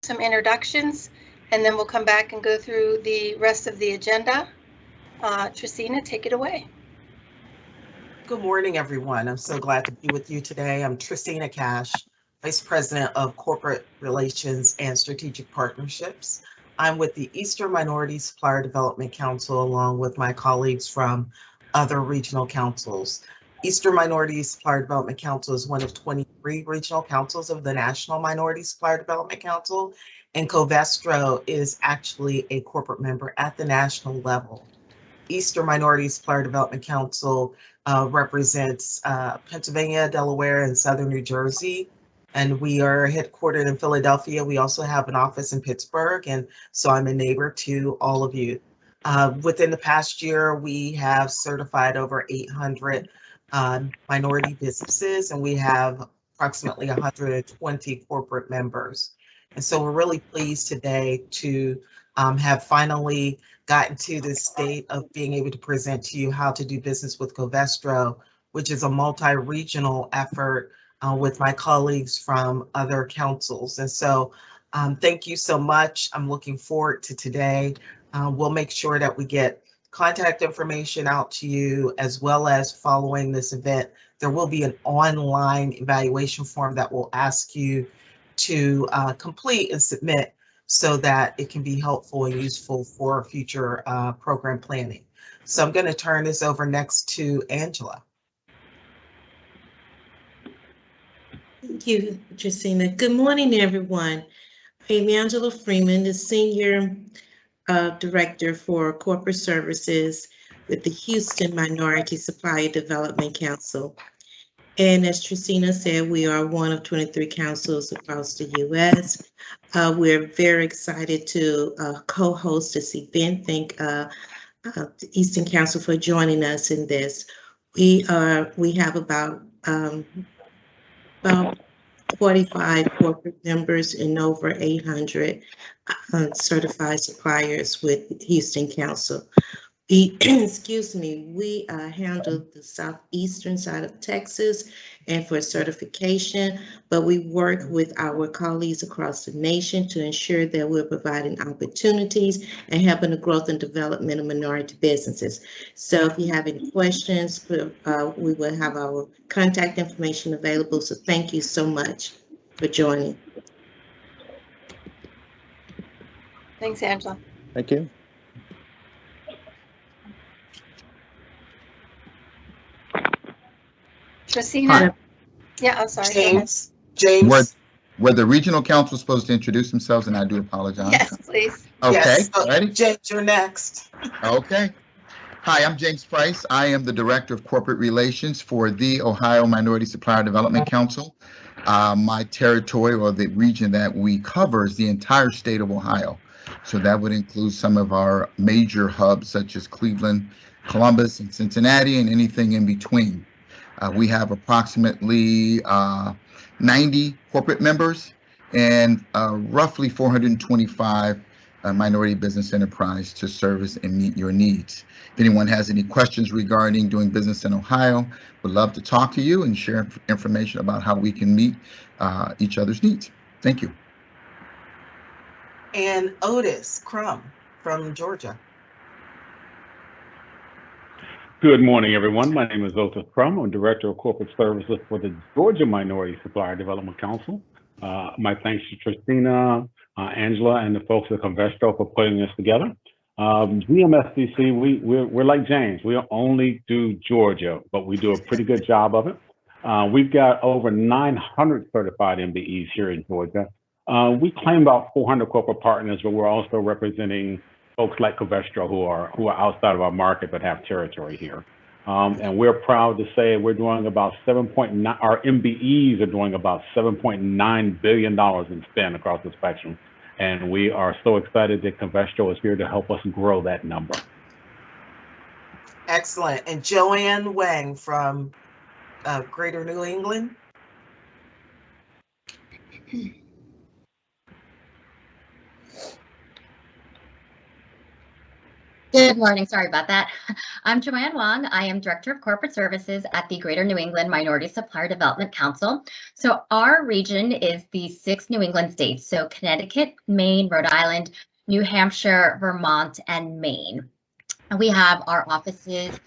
some introductions, and then we'll come back and go through the rest of the agenda. Tristina, take it away. Good morning, everyone. I'm so glad to be with you today. I'm Tristina Cash, Vice President of Corporate Relations and Strategic Partnerships. I'm with the Eastern Minority Supplier Development Council, along with my colleagues from other regional councils. Eastern Minority Supplier Development Council is one of 23 regional councils of the National Minority Supplier Development Council, and Covestro is actually a corporate member at the national level. Eastern Minority Supplier Development Council represents Pennsylvania, Delaware, and Southern New Jersey. And we are headquartered in Philadelphia. We also have an office in Pittsburgh. And so I'm a neighbor to all of you. Within the past year, we have certified over 800 minority businesses, and we have approximately 120 corporate members. And so we're really pleased today to have finally gotten to this state of being able to present to you how to do business with Covestro, which is a multi-regional effort with my colleagues from other councils. And so thank you so much. I'm looking forward to today. We'll make sure that we get contact information out to you, as well as following this event, there will be an online evaluation form that will ask you to complete and submit so that it can be helpful and useful for future program planning. So I'm going to turn this over next to Angela. Thank you, Tristina. Good morning, everyone. I'm Angela Freeman, the Senior Director for Corporate Services with the Houston Minority Supplier Development Council. And as Tristina said, we are one of 23 councils across the U.S. We're very excited to co-host this event. Thank the Eastern Council for joining us in this. We have about 45 corporate members and over 800 certified suppliers with Houston Council. We handle the southeastern side of Texas and for certification, but we work with our colleagues across the nation to ensure that we're providing opportunities and helping the growth and development of minority businesses. So if you have any questions, we will have our contact information available. So thank you so much for joining. Thanks, Angela. Thank you. Tristina? Yeah, I'm sorry. James. Were the regional council supposed to introduce themselves? And I do apologize. Yes, please. Okay, Yes. ready? James, you're next. Okay. Hi, I'm James Price. I am the Director of Corporate Relations for the Ohio Minority Supplier Development Council. My territory, or the region that we cover, is the entire state of Ohio. So that would include some of our major hubs such as Cleveland, Columbus, and Cincinnati, and anything in between. We have approximately 90 corporate members and roughly 425 minority business enterprise to service and meet your needs. If anyone has any questions regarding doing business in Ohio, would love to talk to you and share information about how we can meet each other's needs. Thank you. And Otis Crum from Georgia. Good morning, everyone. My name is Otis Crum. I'm Director of Corporate Services for the Georgia Minority Supplier Development Council. My thanks to Tristina, Angela, and the folks at Covestro for putting this together. GMSDC, we're like James. We only do Georgia, but we do a pretty good job of it. We've got over 900 certified MBEs here in Georgia. We claim about 400 corporate partners, but we're also representing folks like Covestro who are outside of our market but have territory here. And we're proud to say we're doing about our MBEs are doing about $7.9 billion in spend across the spectrum. And we are so excited that Covestro is here to help us grow that number. Excellent. And Joanne Wang from Greater New England. Good morning. Sorry about that. I'm Joanne Wong. I am Director of Corporate Services at the Greater New England Minority Supplier Development Council. So our region is the 6 New England states, so Connecticut, Maine, Rhode Island, New Hampshire, Vermont, and Maine. And we have our offices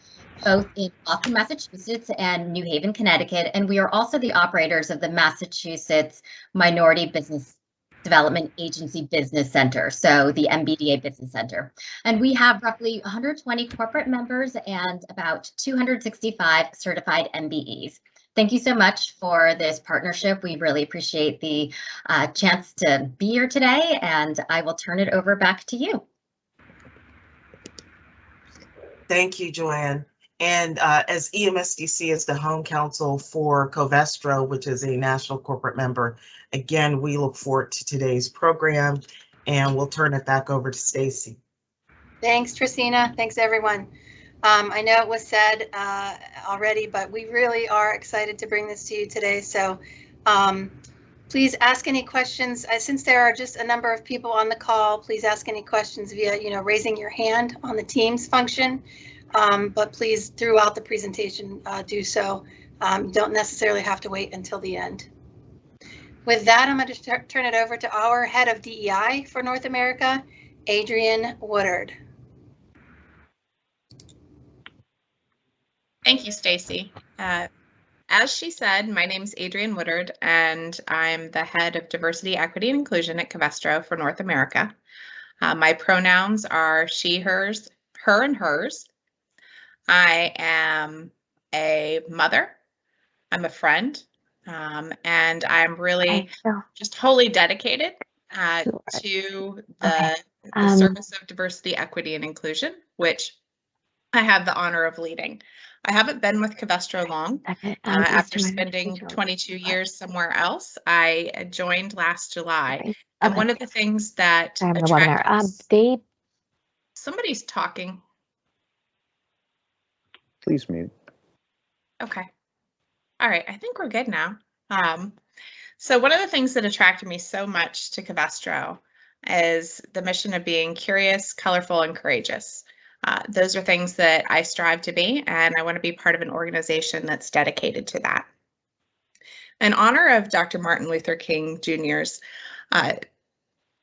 both in Boston, Massachusetts and New Haven, Connecticut, and we are also the operators of the Massachusetts Minority Business Development Agency Business Center, so the MBDA Business Center. And we have roughly 120 corporate members and about 265 certified MBEs. Thank you so much for this partnership. We really appreciate the chance to be here today, and I will turn it over back to you. Thank you, Joanne. And as EMSDC is the home council for Covestro, which is a national corporate member, again, we look forward to today's program, and we'll turn it back over to Stacy. Thanks, Tracina. Thanks, everyone. I know it was said already, but we really are excited to bring this to you today. So please ask any questions. Since there are just a number of people on the call, please ask any questions via, raising your hand on the Teams function. But please, throughout the presentation, do so. You don't necessarily have to wait until the end. With that, I'm going to turn it over to our head of DEI for North America, Adrienne Woodard. Thank you, Stacy. As she said, my name is Adrienne Woodard, and I'm the head of Diversity, Equity, and Inclusion at Covestro for North America. My pronouns are she, hers, her, and hers. I am a mother, I'm a friend, and I'm really just wholly dedicated to the service of diversity, equity, and inclusion, which I have the honor of leading. I haven't been with Covestro long. After spending 22 years somewhere else, I joined last July. And one of the things that attracts somebody's talking. Please mute. Okay. All right. I think we're good now. So one of the things that attracted me so much to Covestro is the mission of being curious, colorful, and courageous. Those are things that I strive to be, and I want to be part of an organization that's dedicated to that. In honor of Dr. Martin Luther King Jr.'s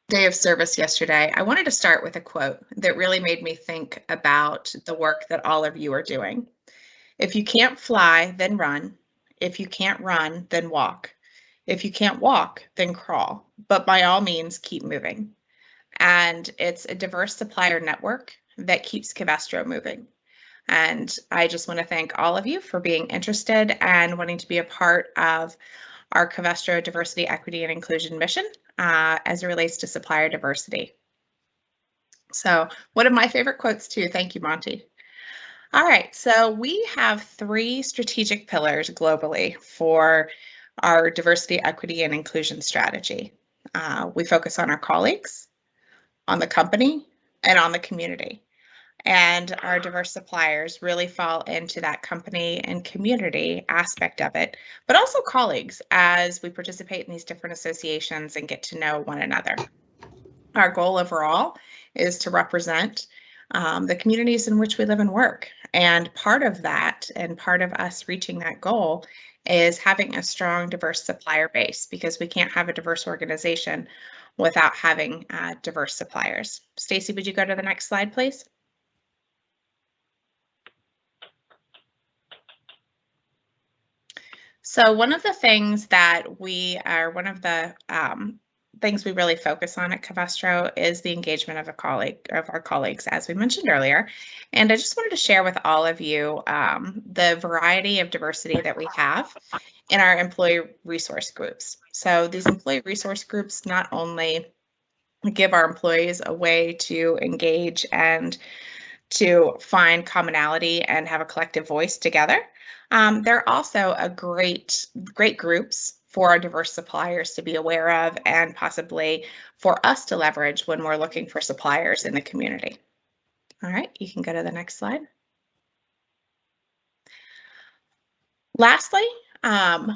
day of service yesterday, I wanted to start with a quote that really made me think about the work that all of you are doing. If you can't fly, then run. If you can't run, then walk. If you can't walk, then crawl. But by all means, keep moving. And it's a diverse supplier network that keeps Covestro moving. And I just want to thank all of you for being interested and wanting to be a part of our Covestro Diversity, Equity, and Inclusion mission as it relates to supplier diversity. So one of my favorite quotes too, thank you, Monty. All right, so we have 3 strategic pillars globally for our diversity, equity, and inclusion strategy. We focus on our colleagues, on the company, and on the community. And our diverse suppliers really fall into that company and community aspect of it, but also colleagues as we participate in these different associations and get to know one another. Our goal overall is to represent the communities in which we live and work. And part of that, and part of us reaching that goal, is having a strong, diverse supplier base, because we can't have a diverse organization without having diverse suppliers. Stacy, would you go to the next slide, please? So one of the things that things we really focus on at Covestro is the engagement of our colleagues, as we mentioned earlier. And I just wanted to share with all of you the variety of diversity that we have in our employee resource groups. So these employee resource groups not only give our employees a way to engage and to find commonality and have a collective voice together, they're also a great groups for our diverse suppliers to be aware of, and possibly for us to leverage when we're looking for suppliers in the community. All right, you can go to the next slide. Lastly,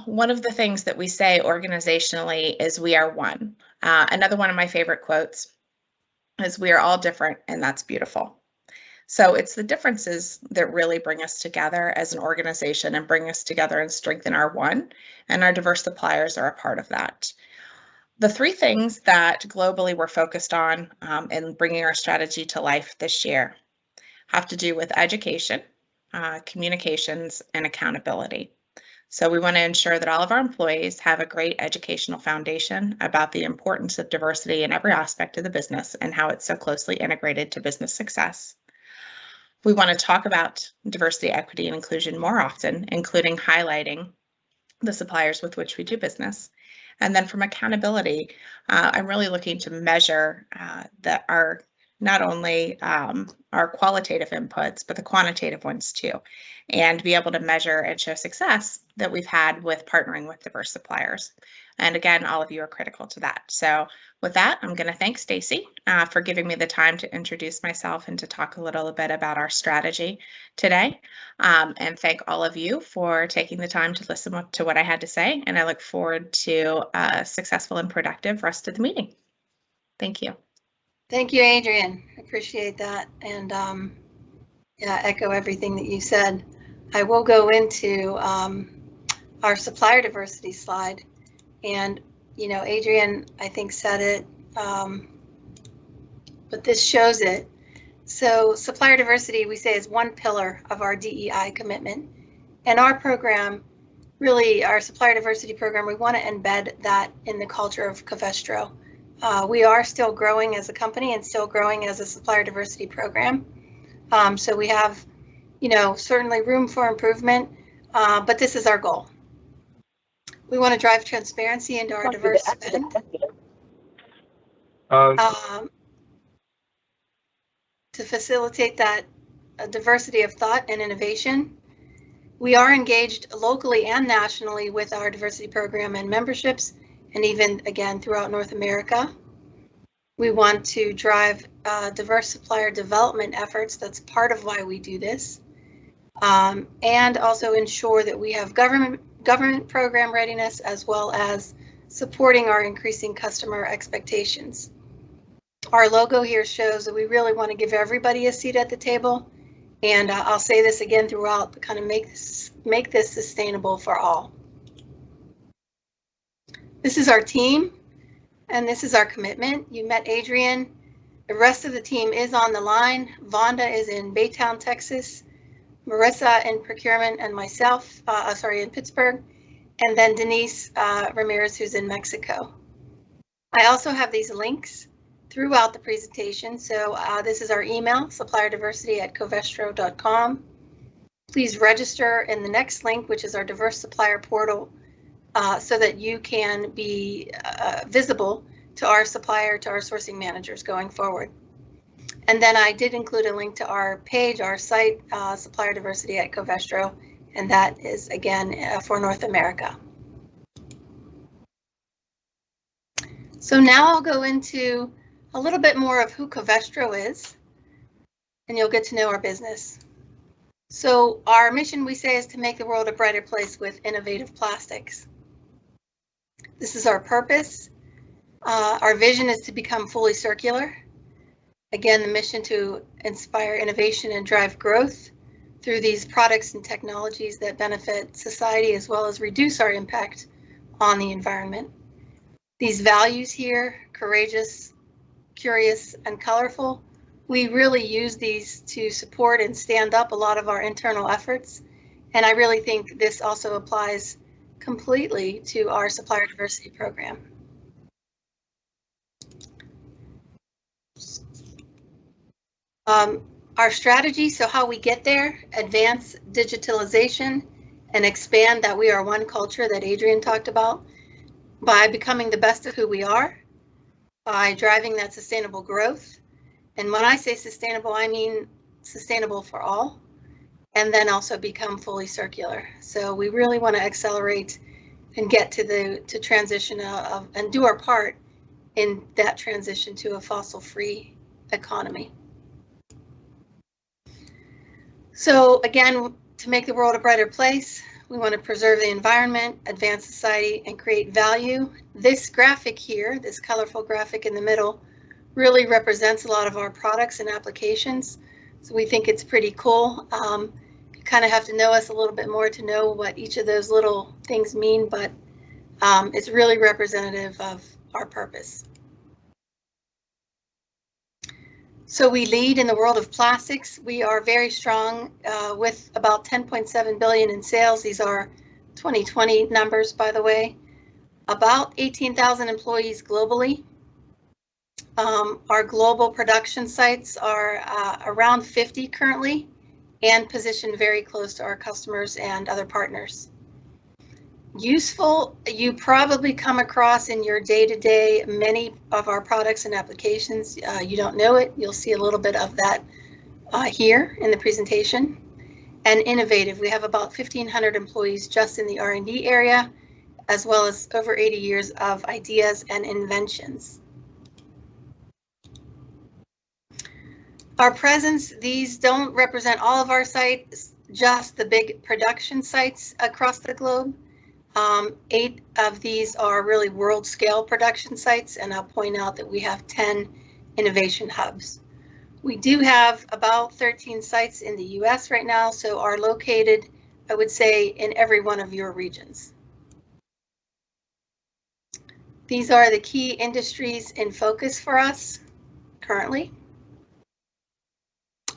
one of the things that we say organizationally is we are one. Another one of my favorite quotes is we are all different, and that's beautiful. So it's the differences that really bring us together as an organization and bring us together and strengthen our one, and our diverse suppliers are a part of that. The three things that globally we're focused on in bringing our strategy to life this year have to do with education, communications, and accountability. So we want to ensure that all of our employees have a great educational foundation about the importance of diversity in every aspect of the business and how it's so closely integrated to business success. We want to talk about diversity, equity, and inclusion more often, including highlighting the suppliers with which we do business. And then from accountability, I'm really looking to measure that our not only our qualitative inputs, but the quantitative ones too, and be able to measure and show success that we've had with partnering with diverse suppliers. And again, all of you are critical to that. So with that, I'm going to thank Stacy for giving me the time to introduce myself and to talk a little bit about our strategy today. And thank all of you for taking the time to listen to what I had to say. And I look forward to a successful and productive rest of the meeting. Thank you. Thank you, Adrian. I appreciate that. And yeah, echo everything that you said. I will go into our supplier diversity slide. And, you know, Adrian, I think said it, but this shows it. So supplier diversity, we say, is one pillar of our DEI commitment. And our program, really our supplier diversity program, we want to embed that in the culture of Covestro. We are still growing as a company and still growing as a supplier diversity program. So we have, you know, certainly room for improvement, but this is our goal. We want to drive transparency into our diverse spend. To facilitate that diversity of thought and innovation. We are engaged locally and nationally with our diversity program and memberships, and even again throughout North America. We want to drive diverse supplier development efforts. That's part of why we do this. And also ensure that we have government program readiness, as well as supporting our increasing customer expectations. Our logo here shows that we really want to give everybody a seat at the table. And I'll say this again throughout, but kind of make this sustainable for all. This is our team, and this is our commitment. You met Adrian. The rest of the team is on the line. Vonda is in Baytown, Texas. Marissa in procurement, and myself, in Pittsburgh, and then Denise Ramirez, who's in Mexico. I also have these links throughout the presentation. So this is our email, supplierdiversity@covestro.com. Please register in the next link, which is our diverse supplier portal, so that you can be visible to our supplier, to our sourcing managers going forward. And then I did include a link to our page, our site, Supplier Diversity at Covestro, and that is again for North America. So now I'll go into a little bit more of who Covestro is, and you'll get to know our business. So our mission, we say, is to make the world a brighter place with innovative plastics. This is our purpose. Our vision is to become fully circular. Again, the mission to inspire innovation and drive growth through these products and technologies that benefit society, as well as reduce our impact on the environment. These values here, courageous, curious, and colorful, we really use these to support and stand up a lot of our internal efforts. And I really think this also applies completely to our supplier diversity program. Our strategy, so how we get there: advance digitalization and expand that we are one culture that Adrian talked about, by becoming the best of who we are, by driving that sustainable growth. And when I say sustainable, I mean sustainable for all, and then also become fully circular. So we really want to accelerate and get to transition of and do our part in that transition to a fossil-free economy. So again, to make the world a brighter place, we want to preserve the environment, advance society, and create value. This graphic here, this colorful graphic in the middle, really represents a lot of our products and applications. So we think it's pretty cool. You kind of have to know us a little bit more to know what each of those little things mean, but it's really representative of our purpose. So we lead in the world of plastics. We are very strong with about 10.7 billion in sales. These are 2020 numbers, by the way. About 18,000 employees globally. Our global production sites are around 50 currently and positioned very close to our customers and other partners. Useful, you probably come across in your day-to-day many of our products and applications. You don't know it, you'll see a little bit of that here in the presentation. And innovative, we have about 1,500 employees just in the R&D area, as well as over 80 years of ideas and inventions. Our presence, these don't represent all of our sites, just the big production sites across the globe. 8 of these are really world scale production sites, and I'll point out that we have 10 innovation hubs. We do have about 13 sites in the US right now, so are located, I would say, in every one of your regions. These are the key industries in focus for us currently.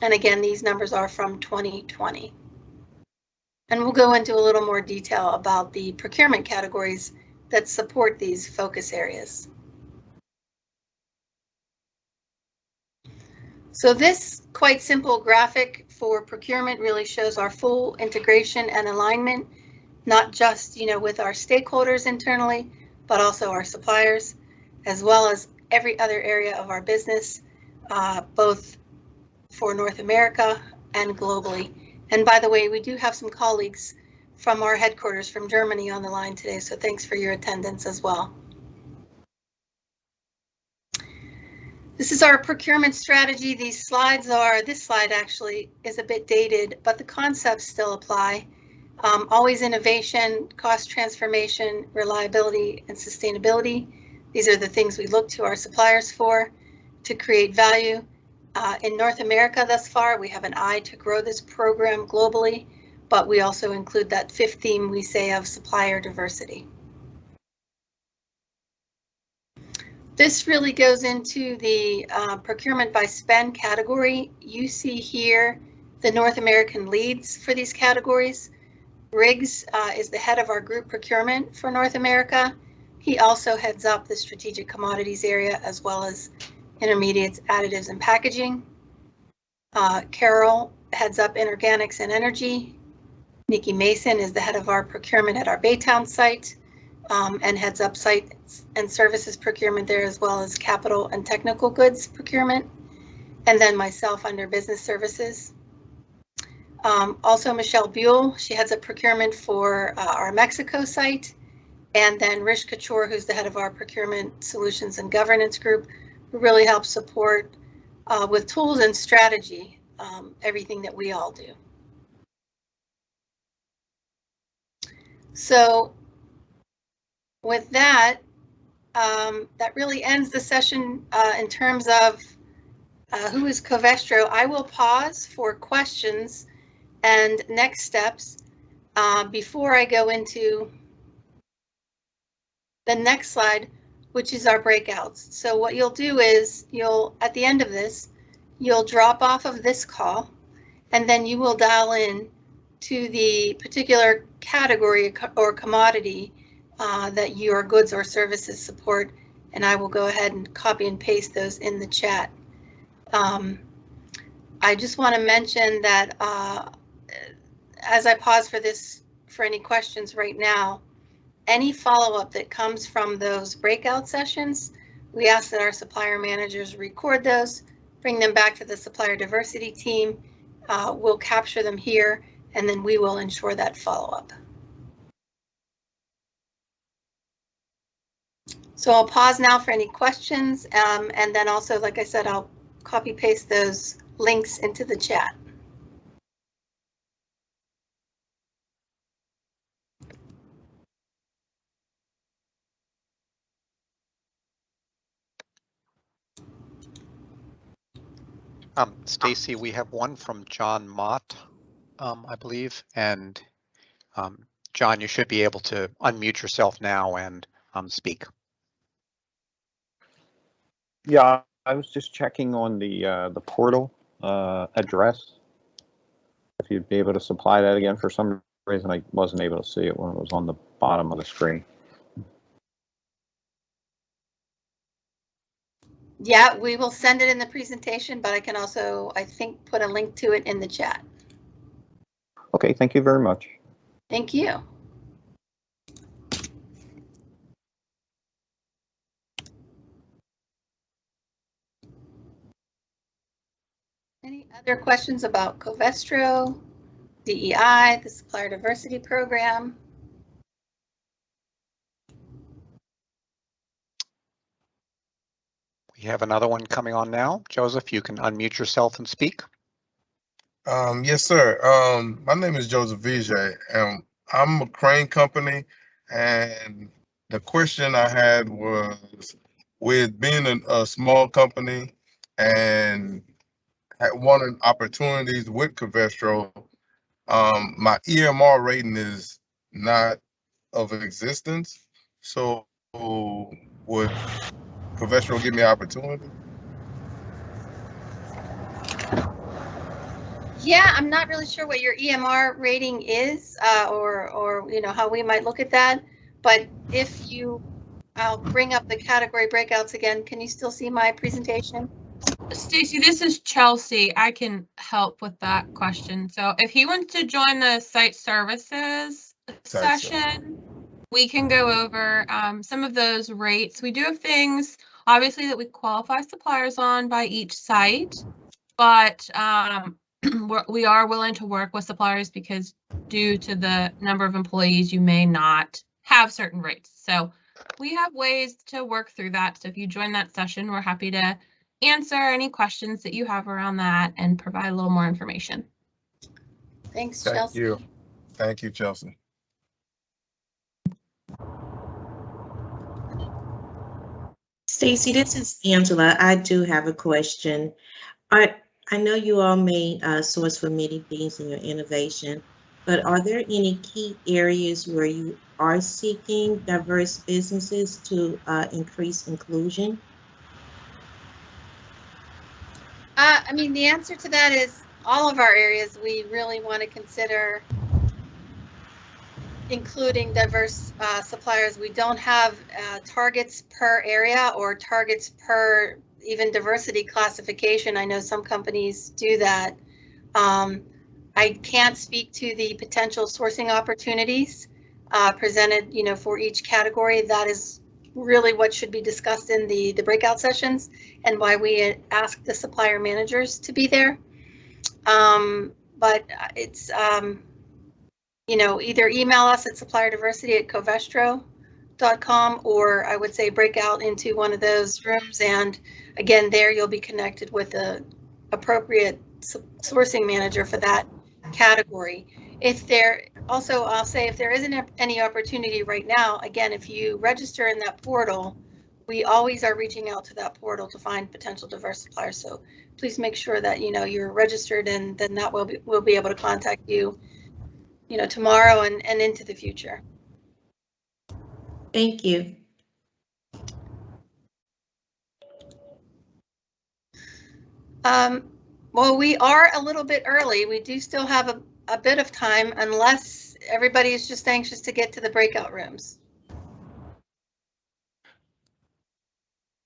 And again, these numbers are from 2020. And we'll go into a little more detail about the procurement categories that support these focus areas. So this quite simple graphic for procurement really shows our full integration and alignment, not just with our stakeholders internally, but also our suppliers, as well as every other area of our business, both for North America and globally. And by the way, we do have some colleagues from our headquarters from Germany on the line today, so thanks for your attendance as well. This is our procurement strategy. These slides are, this slide actually is a bit dated, but the concepts still apply. Always innovation, cost transformation, reliability, and sustainability. These are the things we look to our suppliers for to create value. In North America thus far, we have an eye to grow this program globally, but we also include that 5th theme we say of supplier diversity. This really goes into the procurement by spend category. You see here the North American leads for these categories. Riggs is the head of our group procurement for North America. He also heads up the strategic commodities area as well as intermediates, additives, and packaging. Carol heads up inorganics and energy. Nikki Mason is the head of our procurement at our Baytown site and heads up sites and services procurement there, as well as capital and technical goods procurement. And then myself under business services. Also Michelle Buell, she heads up procurement for our Mexico site. And then Rish Kachoor, who's the head of our procurement solutions and governance group, who really helps support with tools and strategy, everything that we all do. So with that, that really ends the session in terms of who is Covestro. I will pause for questions and next steps before I go into the next slide, which is our breakouts. So what you'll do is at the end of this, you'll drop off of this call, and then you will dial in to the particular category or commodity that your goods or services support, and I will go ahead and copy and paste those in the chat. I just want to mention that as I pause for any questions right now, any follow-up that comes from those breakout sessions, we ask that our supplier managers record those, bring them back to the supplier diversity team. We'll capture them here, and then we will ensure that follow-up. So I'll pause now for any questions, and then also, like I said, I'll copy paste those links into the chat. Stacy, we have one from John Mott, I believe, and John, you should be able to unmute yourself now and speak. Yeah, I was just checking on the portal address. If you'd be able to supply that again. For some reason, I wasn't able to see it when it was on the bottom of the screen. Yeah, we will send it in the presentation, but I can also, I think, put a link to it in the chat. Okay, thank you very much. Thank you. Any other questions about Covestro, DEI, the Supplier Diversity Program? We have another one coming on now. Joseph, you can unmute yourself and speak. Yes, sir. My name is Joseph Vijay, and I'm a crane company. And the question I had was, with being a small company and wanting opportunities with Covestro, my EMR rating is not of existence. So would Covestro give me an opportunity? Yeah, I'm not really sure what your EMR rating is, or you know how we might look at that. But if you, I'll bring up the category breakouts again. Can you still see my presentation? Stacy, this is Chelsea. I can help with that question. So if he wants to join the site services session, we can go over some of those rates. We do have things, obviously, that we qualify suppliers on by each site, but we are willing to work with suppliers because due to the number of employees, you may not have certain rates. So we have ways to work through that. So if you join that session, we're happy to answer any questions that you have around that and provide a little more information. Thanks, Thank Chelsea. you. Thank you, Chelsea. Stacy, this is Angela. I do have a question. I know you all may source for many things in your innovation, but are there any key areas where you are seeking diverse businesses to increase inclusion? I mean, the answer to that is all of our areas we really want to consider including diverse suppliers. We don't have targets per area or targets per even diversity classification. I know some companies do that. I can't speak to the potential sourcing opportunities presented, you know, for each category. That is really what should be discussed in the breakout sessions and why we ask the supplier managers to be there. But it's, you know, either email us at supplierdiversity@covestro.com, or I would say break out into one of those rooms. And again, there you'll be connected with the appropriate sourcing manager for that category. If there also, I'll say if there isn't any opportunity right now, again, if you register in that portal, we always are reaching out to that portal to find potential diverse suppliers. So please make sure that, you know, you're registered, and then that we'll be able to contact you, you know, tomorrow and into the future. Thank you. Well, we are a little bit early. We do still have a bit of time, unless everybody is just anxious to get to the breakout rooms.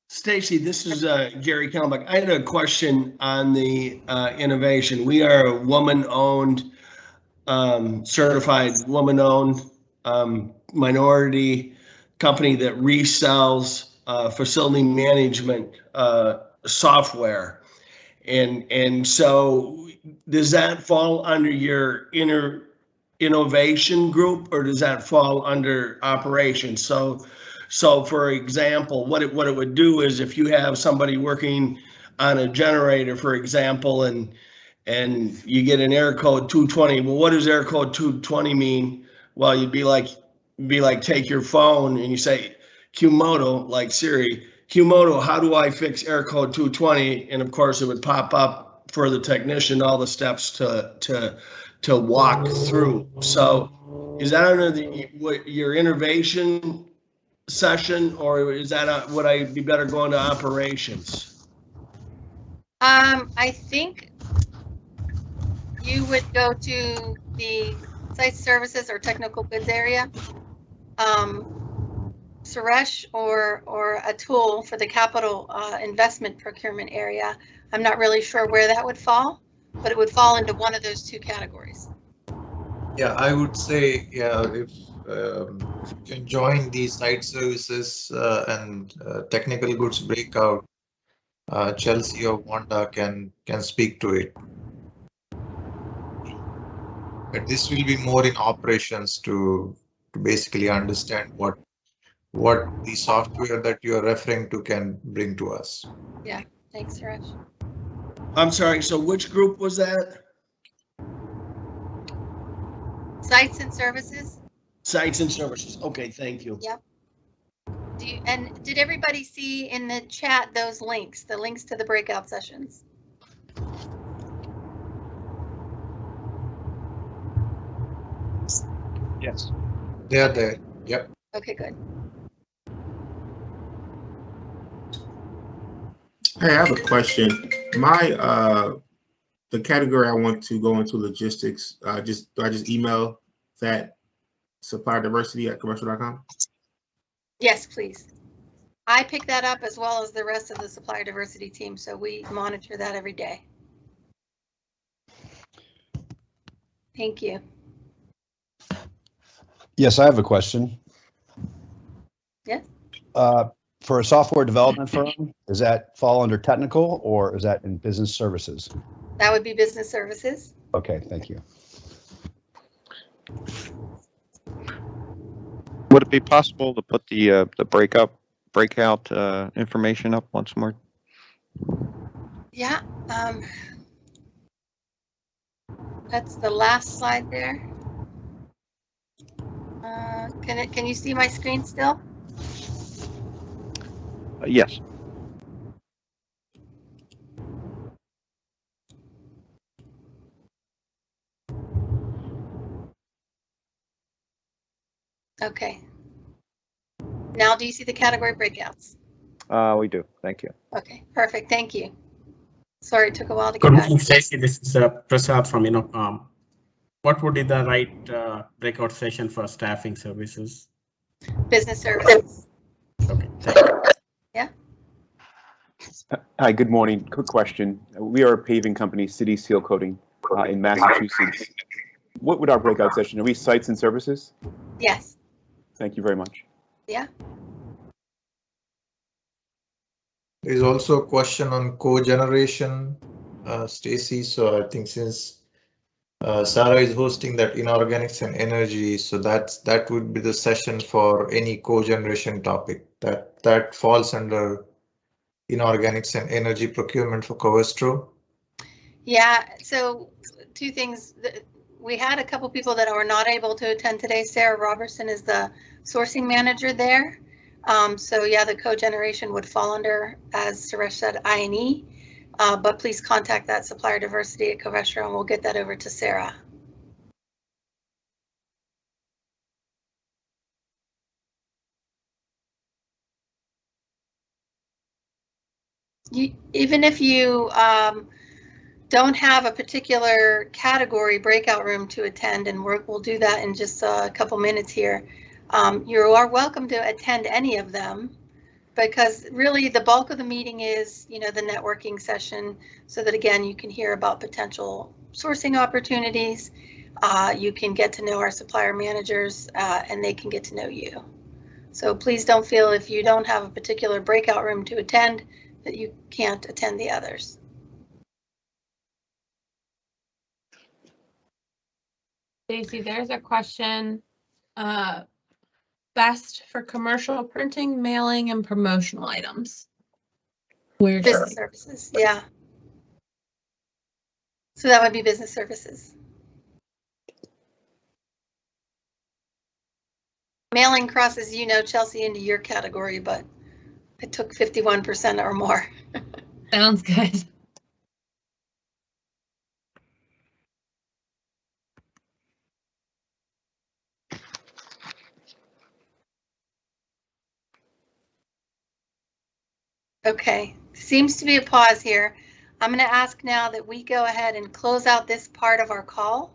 Stacy, this is Gary Kalmbach. I had a question on the innovation. We are a woman-owned, certified woman-owned minority company that resells facility management software. And so does that fall under your innovation group, or does that fall under operations? So for example, what it would do is, if you have somebody working on a generator, for example, and you get an error code 220, well, what does error code 220 mean? Well, you'd be like, take your phone and you say, Qmodo, like Siri, Qmodo, how do I fix error code 220? And of course it would pop up for the technician all the steps to walk through. So is that under your innovation session, or is that would I be better going to operations? I think you would go to the site services or technical goods area. Suresh or Atul for the capital investment procurement area. I'm not really sure where that would fall, but it would fall into one of those two categories. Yeah, I would say, yeah, if you can join the site services and technical goods breakout, Chelsea or Wanda can speak to it. But this will be more in operations to basically understand what the software that you are referring to can bring to us. Yeah, thanks, Suresh. I'm sorry, so which group was that? Sites and services. Sites and services. Okay, thank you. Yep. And did everybody see in the chat those links, the links to the breakout sessions? Yes. They are there. Yep. Okay, good. Hey, I have a question. The category I want to go into logistics, do I just email that supplier diversity at Covestro.com? Yes, please. I pick that up as well as the rest of the supplier diversity team, so we monitor that every day. Thank you. Yes, I have a question. Yes. For a software development firm, does that fall under technical or is that in business services? That would be business services. Okay, thank you. Would it be possible to put the breakout information up once more? Yeah. That's the last slide there. Can you see my screen still? Yes. Okay. Now do you see the category breakouts? We do. Thank you. Okay, perfect. Thank you. Sorry, it took a while to get Good back. morning, Stacy. This is Prasad from What would be the right breakout session for staffing services? Business services. Okay, thank you. Yeah. Hi, good morning. Quick question. We are a paving company, City Seal Coating, in Massachusetts. What would our breakout session? Are we sites and services? Yes. Thank you very much. Yeah. There's also a question on cogeneration, Stacy. So I think since Sarah is hosting that inorganics and energy, so that would be the session for any cogeneration topic that falls under inorganics and energy procurement for Covestro. Yeah. So two things. We had a couple people that were not able to attend today. Sarah Robertson is the sourcing manager there. So yeah, the cogeneration would fall under, as Suresh said, I&E, but please contact that supplier diversity at Covestro and we'll get that over to Sarah. Even if you don't have a particular category breakout room to attend, and we'll do that in just a couple minutes here, you are welcome to attend any of them, because really the bulk of the meeting is, the networking session, so that again, you can hear about potential sourcing opportunities. You can get to know our supplier managers and they can get to know you. So please don't feel if you don't have a particular breakout room to attend that you can't attend the others. Stacy, there's a question. Best for commercial printing, mailing, and promotional items. Where's business services? Yeah. So that would be business services. Mailing crosses, Chelsea, into your category, but it took 51% or more. Sounds good. Okay, seems to be a pause here. I'm going to ask now that we go ahead and close out this part of our call.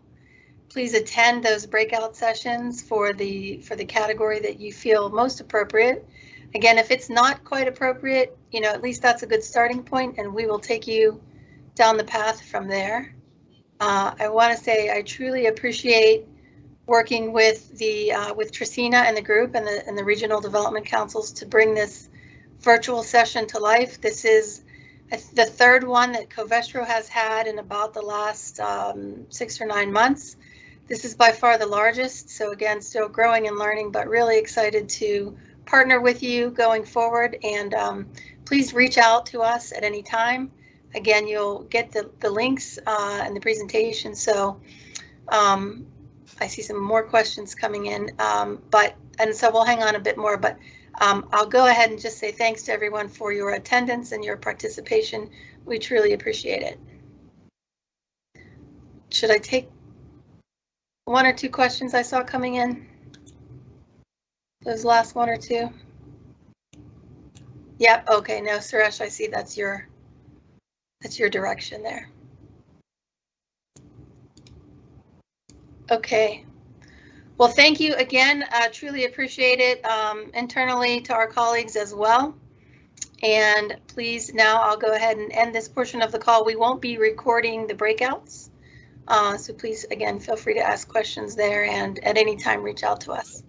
Please attend those breakout sessions for the category that you feel most appropriate. Again, if it's not quite appropriate, you know, at least that's a good starting point, and we will take you down the path from there. I want to say I truly appreciate working with with Trisina and the group and the regional development councils to bring this virtual session to life. This is the third one that Covestro has had in about the last 6 or 9 months. This is by far the largest. So again, still growing and learning, but really excited to partner with you going forward. And please reach out to us at any time. Again, you'll get the links and the presentation. So I see some more questions coming in, and so we'll hang on a bit more, but I'll go ahead and just say thanks to everyone for your attendance and your participation. We truly appreciate it. Should I take 1 or 2 questions I saw coming in? Those last 1 or 2? Yep, okay, no, Suresh, I see that's your direction there. Okay. Well, thank you again. Truly appreciate it internally to our colleagues as well. And please, now I'll go ahead and end this portion of the call. We won't be recording the breakouts. So please, again, feel free to ask questions there and at any time reach out to us.